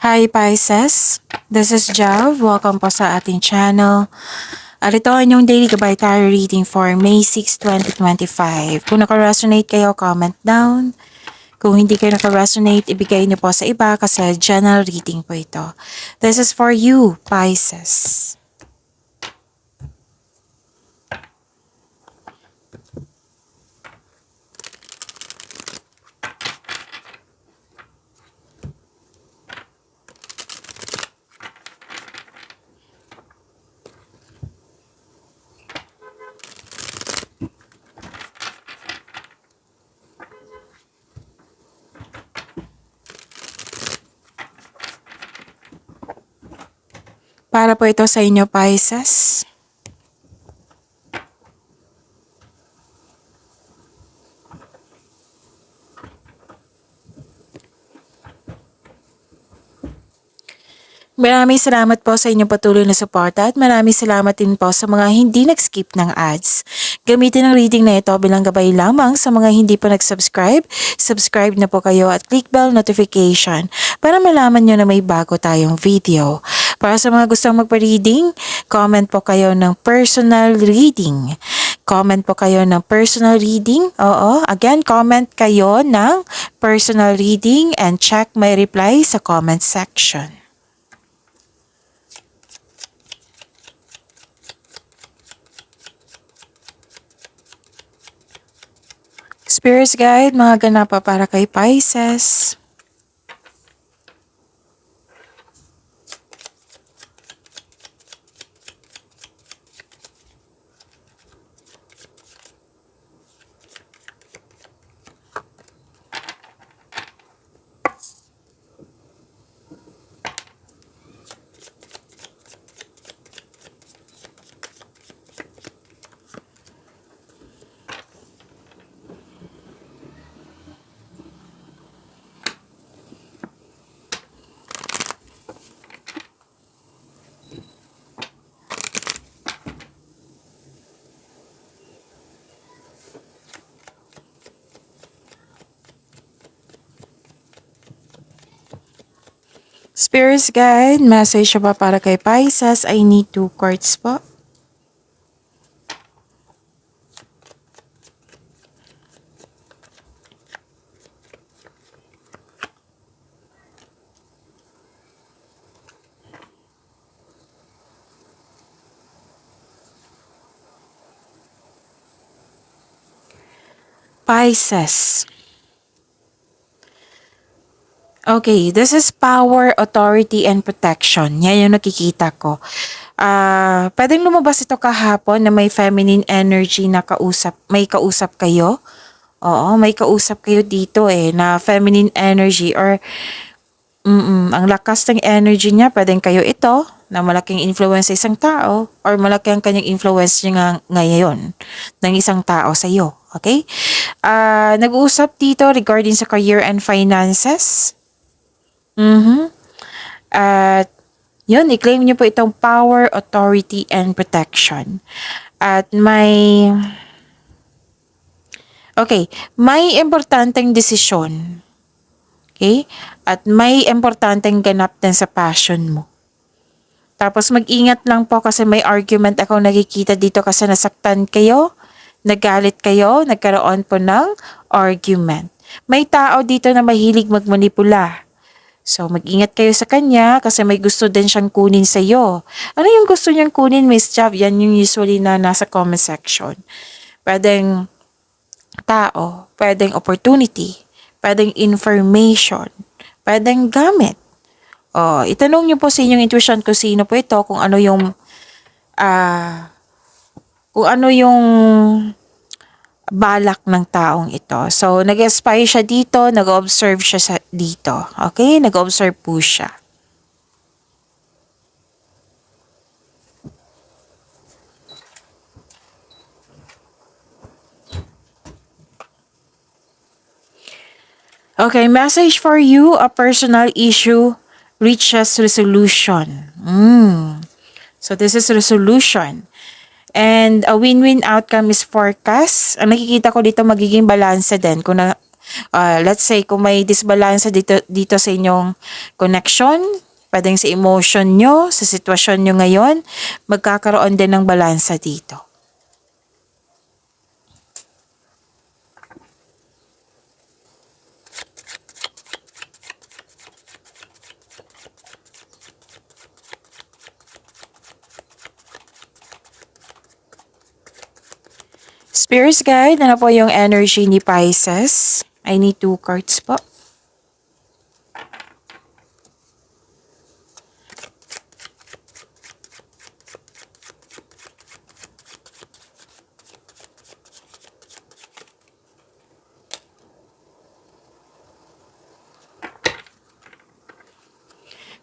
Hi Pisces, this is Jav. Welcome po sa ating channel. At ito ang inyong daily gabay tarot reading for May 6, 2025. Kung naka-resonate kayo, comment down. Kung hindi kayo naka-resonate, ibigay niyo po sa iba kasi general reading po ito. This is for you, Pisces. Para po ito sa inyo, Pisces. Maraming salamat po sa inyong patuloy na suporta at maraming salamat din po sa mga hindi nag-skip ng ads. Gamitin ang reading na ito bilang gabay lamang sa mga hindi pa nag-subscribe. Subscribe na po kayo at click bell notification para malaman nyo na may bago tayong video. Para sa mga gustong magpa-reading, comment po kayo ng personal reading. Comment po kayo ng personal reading. Oo, again, comment kayo ng personal reading and check my reply sa comment section. Spirits Guide, mga ganapa para kay Pisces. Spirits Guide, message pa para kay Pisces. I need 2 cards po. Pisces. Okay, this is power, authority, and protection. Yan yung nakikita ko. Pwedeng lumabas ito kahapon na may feminine energy na may kausap kayo. Oo, may kausap kayo dito na feminine energy or ang lakas ng energy niya. Pwedeng kayo ito na malaking influence sa isang tao or malaki ang kanyang influence niya ngayon ng isang tao sa iyo. Okay? Nag-uusap dito regarding sa career and finances. At yun, i-claim niyo po itong power, authority, and protection. At may importanteng desisyon. Okay? At may importanteng ganap din sa passion mo. Tapos mag-ingat lang po kasi may argument ako nakikita dito kasi nasaktan kayo, nagalit kayo, nagkaroon po ng argument. May tao dito na mahilig magmanipula. So, mag-ingat kayo sa kanya kasi may gusto din siyang kunin sa iyo. Ano yung gusto niyang kunin, Miss Jav? Yan yung usually na nasa comment section. Pwedeng tao, pwedeng opportunity, pwedeng information, pwedeng gamit. Itanong niyo po sa inyong intuition kung sino po ito, kung ano yung balak ng taong ito. So, nag-spy siya dito, nag-observe siya dito. Okay? Nag-observe po siya. Okay, message for you, a personal issue reaches resolution. So, this is resolution. And a win-win outcome is forecast. Ang nakikita ko dito magiging balance din. Let's say, kung may disbalance dito sa inyong connection, pwedeng sa emotion nyo, sa sitwasyon nyo ngayon, magkakaroon din ng balansa dito. Spirits guide, ano po yung energy ni Pisces? I need 2 cards po.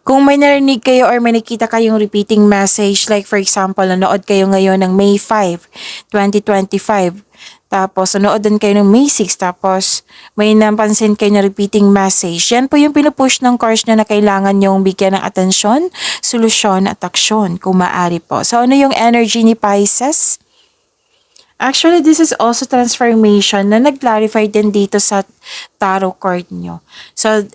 Kung may narinig kayo or may nakita kayong repeating message, like for example, nanood kayo ngayon ng May 5, 2025, tapos nanood din kayo ng May 6, tapos may napansin kayo na repeating message, yan po yung pinupush ng cards na kailangan yung bigyan ng atensyon, solusyon at aksyon kung maaari po. So ano yung energy ni Pisces? Actually, this is also transformation na nag-clarify din dito sa tarot card nyo. So,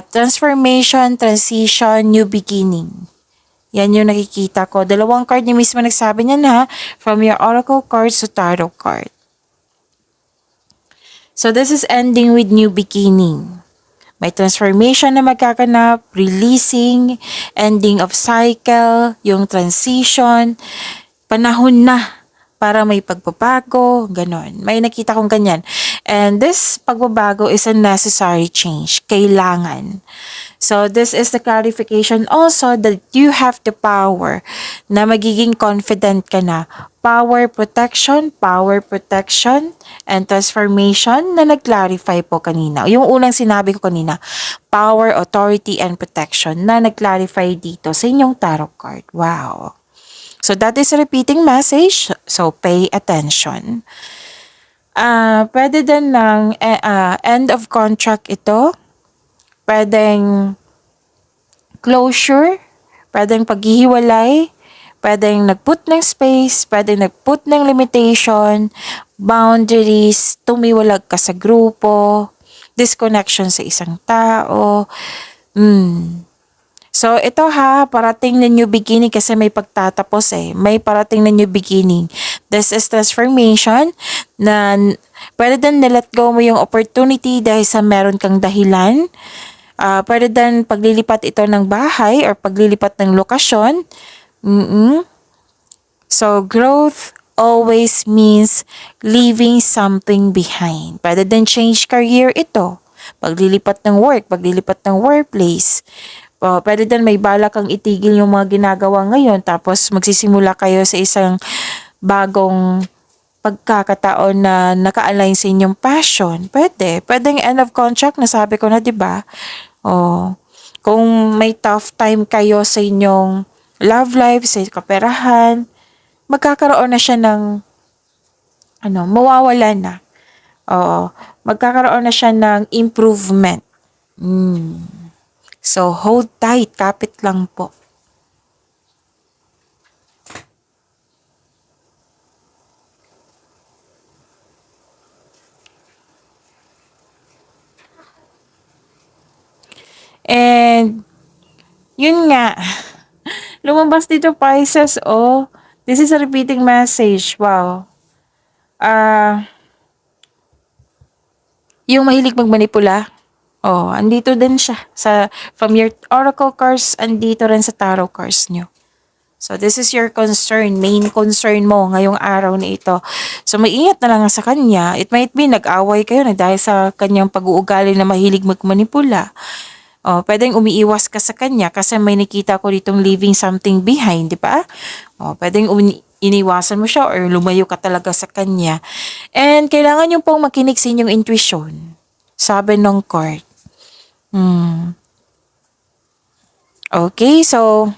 transformation, transition, new beginning. Yan yung nakikita ko. 2 card niya mismo nagsabi niyan ha. From your oracle cards to tarot card. So this is ending with new beginning. May transformation na magkakanap, releasing, ending of cycle, yung transition, panahon na para may pagbabago, ganon. May nakita kong ganyan. And this pagbabago is a necessary change. Kailangan. So, this is the clarification also that you have the power na magiging confident ka na. Power protection, and transformation na nag-clarify po kanina. Yung unang sinabi ko kanina, power, authority, and protection na nag-clarify dito sa inyong tarot card. Wow. So, that is a repeating message. So, pay attention. Pwede din ng end of contract ito. Pwedeng closure. Pwedeng paghihiwalay. Pwedeng nag-put ng space. Pwedeng nag-put ng limitation. Boundaries. Tumiwalag ka sa grupo. Disconnection sa isang tao. So, ito ha, parating na new beginning kasi may pagtatapos eh. May parating na new beginning. This is transformation na pwede din na-let go mo yung opportunity dahil sa meron kang dahilan. Pwede din paglilipat ito ng bahay or paglilipat ng lokasyon. So, growth always means leaving something behind. Pwede din change career ito. Paglilipat ng work, paglilipat ng workplace. Pwede din may balak kang itigil yung mga ginagawa ngayon tapos magsisimula kayo sa isang bagong pagkakataon na naka-align sa inyong passion. Pwede. Pwedeng end of contract, nasabi ko na, di ba? Kung may tough time kayo sa inyong love life, sa kaperahan, magkakaroon na siya ng mawawala na. Magkakaroon na siya ng improvement. So, hold tight. Kapit lang po. And, yun nga. Lumabas dito, Pisces, This is a repeating message. Wow. Yung mahilig magmanipula. Andito din siya. From your oracle cards, andito rin sa tarot cards nyo. So, this is your concern, main concern mo ngayong araw na ito. So, maingat na lang sa kanya. It might be, nag-away kayo na dahil sa kanyang pag-uugali na mahilig magmanipula. Pwedeng umiiwas ka sa kanya kasi may nakita ko ditong leaving something behind, di ba? Pwedeng iniwasan mo siya or lumayo ka talaga sa kanya. And kailangan yung pong makinig sa inyong intuition. Sabi ng card. Okay, so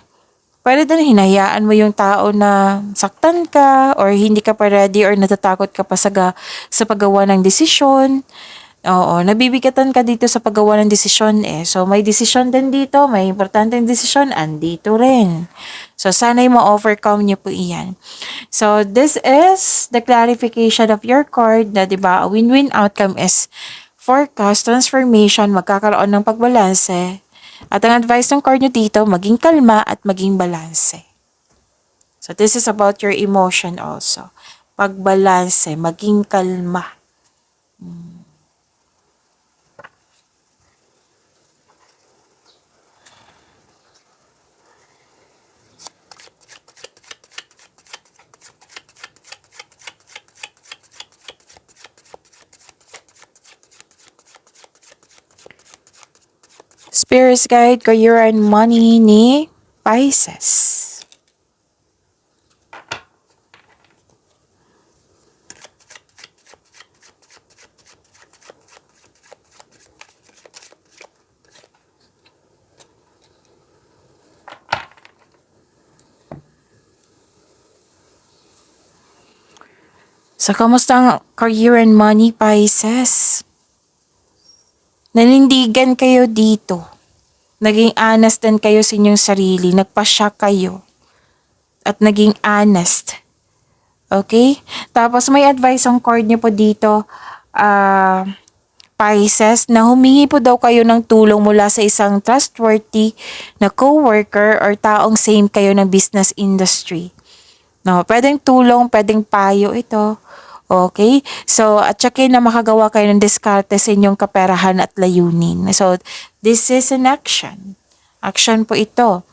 pwede din hinayaan mo yung tao na saktan ka or hindi ka pa ready or natatakot ka pa sa paggawa ng desisyon. Nabibigatan ka dito sa paggawa ng desisyon eh. So, may desisyon din dito, may importanteng desisyon, andito rin. So, sana'y ma-overcome niyo po iyan. So, this is the clarification of your card na, diba, a win-win outcome is forecast, transformation, magkakaroon ng pagbalanse. At ang advice ng card nyo dito, maging kalma at maging balanse. So this is about your emotion also. Pagbalanse, maging kalma. Spirits Guide, Career and Money ni Pisces. So, kamusta ang career and money, Pisces? Nanindigan kayo dito. Naging honest din kayo sa inyong sarili. Nagpasya kayo. At naging honest. Okay? Tapos may advice ang card niyo po dito, Pisces, na humingi po daw kayo ng tulong mula sa isang trustworthy na co-worker or taong same kayo ng business industry. No, pwedeng tulong, pwedeng payo ito. Okay? So, at saka na makagawa kayo ng diskarte sa inyong kaperahan at layunin. So, this is an action. Action po ito.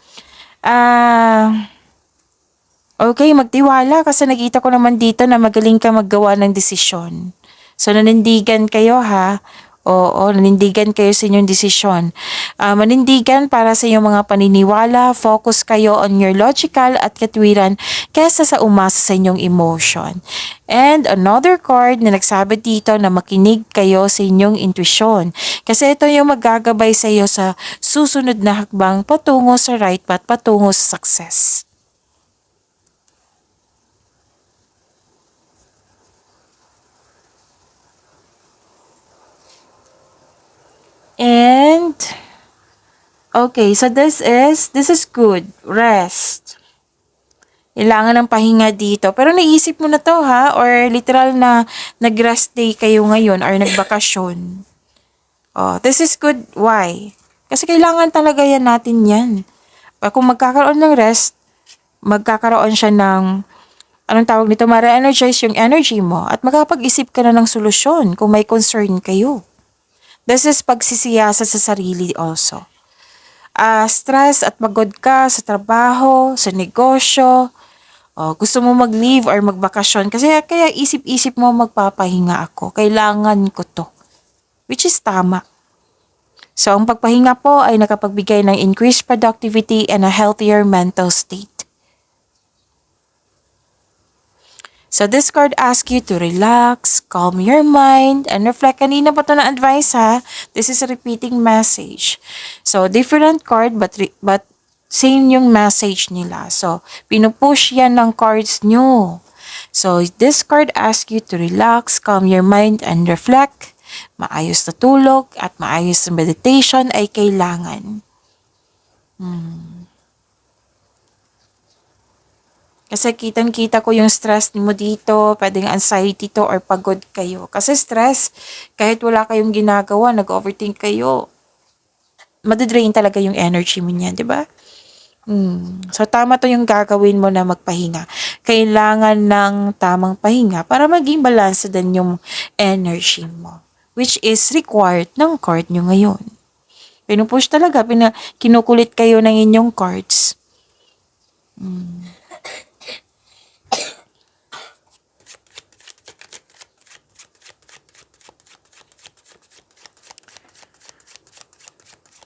Okay, magtiwala kasi nakita ko naman dito na magaling ka maggawa ng desisyon. So, nanindigan kayo ha. Oo, nanindigan kayo sa inyong desisyon. Manindigan para sa inyong mga paniniwala, focus kayo on your logical at katwiran kesa sa umasa sa inyong emotion. And another card na nagsabi dito na makinig kayo sa inyong intuition. Kasi ito yung magagabay sa iyo sa susunod na hakbang patungo sa right path, patungo sa success. And okay, so this is good. Rest. Kailangan ng pahinga dito. Pero naisip mo na to ha? Or literal na nag-rest day kayo ngayon or nagbakasyon. Oh, this is good. Why? Kasi kailangan talaga yan natin yan. Kung magkakaroon ng rest, magkakaroon siya ng, anong tawag nito, ma-re-energize yung energy mo at makapag-isip ka na ng solusyon kung may concern kayo. This is pagsisiyasa sa sarili also. Stress at pagod ka sa trabaho, sa negosyo, gusto mo mag-leave or magbakasyon kasi kaya isip-isip mo magpapahinga ako. Kailangan ko to. Which is tama. So, ang pagpahinga po ay nakapagbigay ng increased productivity and a healthier mental state. So, this card asks you to relax, calm your mind, and reflect. Kanina pa ito na advice ha. This is a repeating message. So, different card but same yung message nila. So, pinupush yan ng cards nyo. So, this card asks you to relax, calm your mind, and reflect. Maayos na tulog at maayos na meditation ay kailangan. Kasi kitang-kita ko yung stress mo dito, pwedeng anxiety to or pagod kayo. Kasi stress, kahit wala kayong ginagawa, nag-overthink kayo, madidrain talaga yung energy mo niyan, di ba? So, tama to yung gagawin mo na magpahinga. Kailangan ng tamang pahinga para maging balance din yung energy mo. Which is required ng card nyo ngayon. Pinupush talaga, kinukulit kayo ng inyong cards.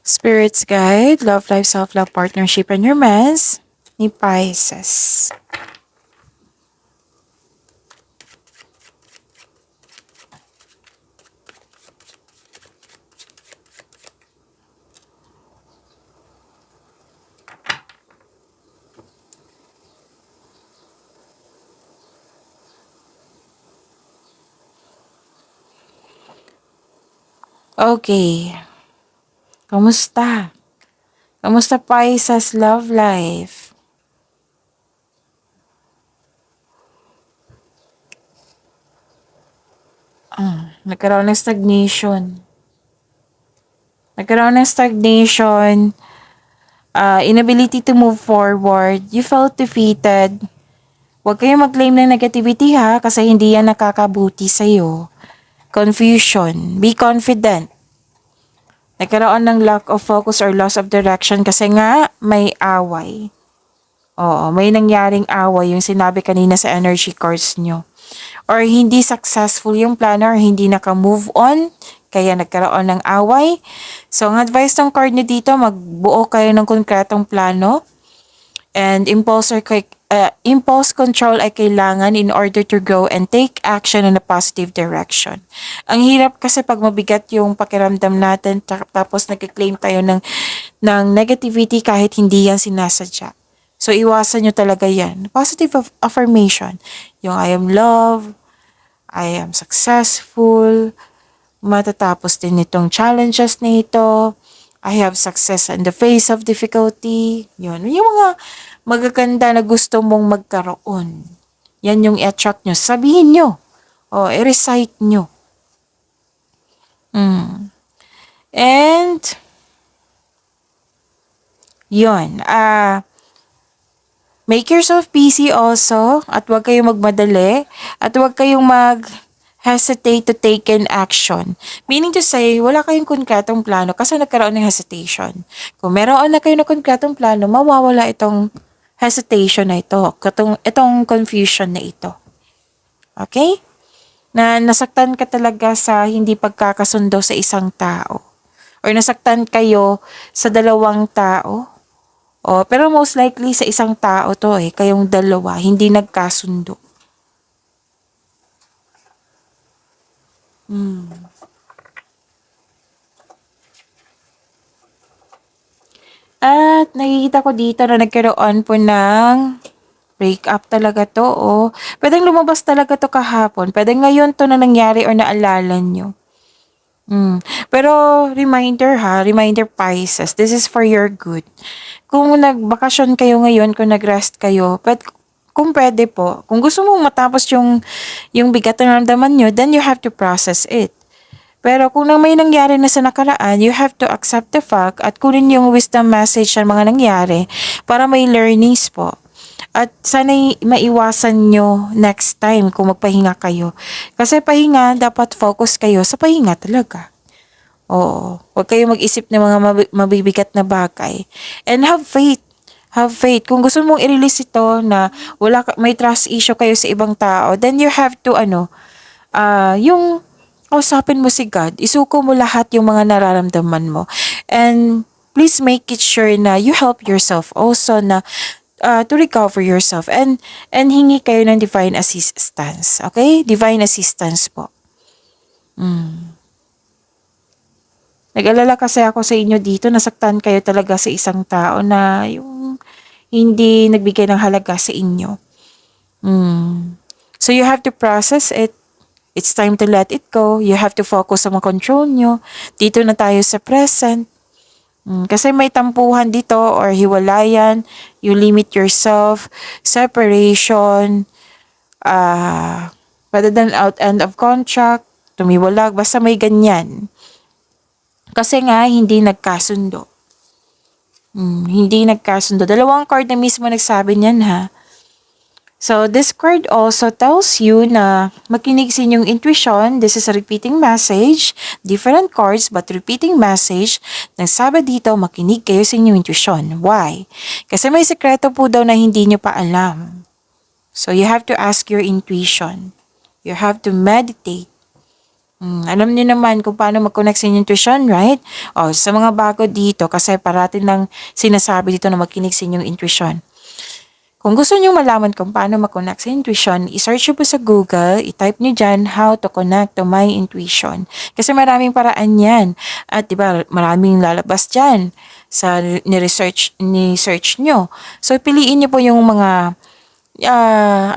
Spirits Guide, Love Life, Self-Love, Partnership, and Romance ni Pisces. Okay. Kamusta? Kamusta Pisces love life? Nagkaroon ng stagnation. Nagkaroon ng stagnation, inability to move forward, you felt defeated. Huwag kayong mag-claim ng negativity ha, kasi hindi yan nakakabuti sa'yo. Confusion, be confident. Nagkaroon ng lack of focus or loss of direction kasi nga may away. Oo, may nangyaring away yung sinabi kanina sa energy cards nyo. Or hindi successful yung plano or hindi naka-move on, kaya nagkaroon ng away. So, ang advice ng card nyo dito, magbuo kayo ng konkretong plano. And impulse control ay kailangan in order to grow and take action in a positive direction. Ang hirap kasi pag mabigat yung pakiramdam natin tapos nag-claim tayo ng negativity kahit hindi yan sinasadya. So, iwasan nyo talaga yan. Positive affirmation. Yung I am loved, I am successful, matatapos din itong challenges na ito, I have success in the face of difficulty. Yun. Yung mga magaganda na gusto mong magkaroon. Yan yung i-attract nyo. Sabihin nyo. O, i-recite nyo. And, yun. Make yourself busy also. At huwag kayong magmadali. At huwag kayong hesitate to take in action. Meaning to say, wala kayong konkretong plano kasi nagkaroon ng hesitation. Kung meron na kayo ng konkretong plano, mawawala itong hesitation na ito. Itong confusion na ito. Okay? Na nasaktan ka talaga sa hindi pagkakasundo sa isang tao. Or nasaktan kayo sa dalawang tao. Pero most likely sa isang tao to kayong dalawa, hindi nagkasundo. At nakikita ko dito na nagkaroon po ng break up talaga to. Pwedeng lumabas talaga to kahapon. Pwedeng ngayon to na nangyari or naalala nyo. Pero reminder Pisces, this is for your good. Kung nagbakasyon kayo ngayon, kung nagrest kayo, kung pwede po, kung gusto mong matapos yung bigat na naramdaman nyo, then you have to process it. Pero kung may nangyari na sa nakaraan, you have to accept the fact at kunin yung wisdom message ng mga nangyari para may learnings po. At sana'y maiwasan nyo next time kung magpahinga kayo. Kasi pahinga, dapat focus kayo sa pahinga talaga. Oo. Huwag kayo mag-isip ng mga mabibigat na bagay. And have faith. Have faith. Kung gusto mong i-release ito na may trust issue kayo sa ibang tao, then you have to, yung kausapin mo si God. Isuko mo lahat yung mga nararamdaman mo. And please make it sure na you help yourself also na to recover yourself and hingi kayo ng divine assistance. Okay? Divine assistance po. Nag-alala kasi ako sa inyo dito, nasaktan kayo talaga sa isang tao na yung hindi nagbigay ng halaga sa inyo. So you have to process it. It's time to let it go. You have to focus sa mga control nyo. Dito na tayo sa present. Kasi may tampuhan dito or hiwalayan, you limit yourself, separation, rather than end of contract, tumiwalag, basta may ganyan. Kasi nga, hindi nagkasundo. Hindi nagkasundo. Dalawang card na mismo nagsabi niyan ha. So, this card also tells you na makinig sa inyong intuition. This is a repeating message. Different cards but repeating message. Nagsabi dito, makinig kayo sa inyong intuition. Why? Kasi may sekreto po daw na hindi nyo pa alam. So, you have to ask your intuition. You have to meditate. Alam niyo naman kung paano mag-connect sa inyong intuition, right? Sa mga bago dito, kasi parating lang sinasabi dito na makinig sa inyong intuition. Kung gusto niyo malaman kung paano mag-connect sa intuition, i-search niyo po sa Google, i-type niyo dyan, how to connect to my intuition. Kasi maraming paraan yan. At diba, maraming lalabas dyan sa ni-search niyo. So, piliin niyo po yung mga,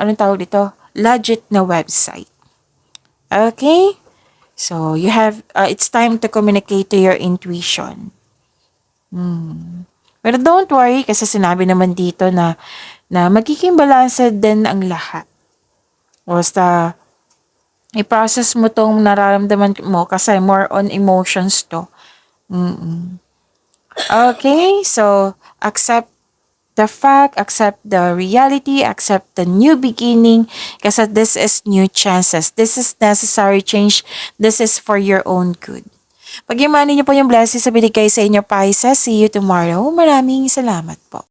anong tawag dito? Legit na website. Okay? So, you have, it's time to communicate to your intuition. Pero don't worry, kasi sinabi naman dito na magiging balanced din ang lahat. Basta, I-process mo tong nararamdaman mo kasi more on emotions to. Okay, so accept the fact, accept the reality, accept the new beginning kasi this is new chances. This is necessary change. This is for your own good. Pag-imanin niyo po yung blessings sa binigay sa inyo, Pisces. See you tomorrow. Maraming salamat po.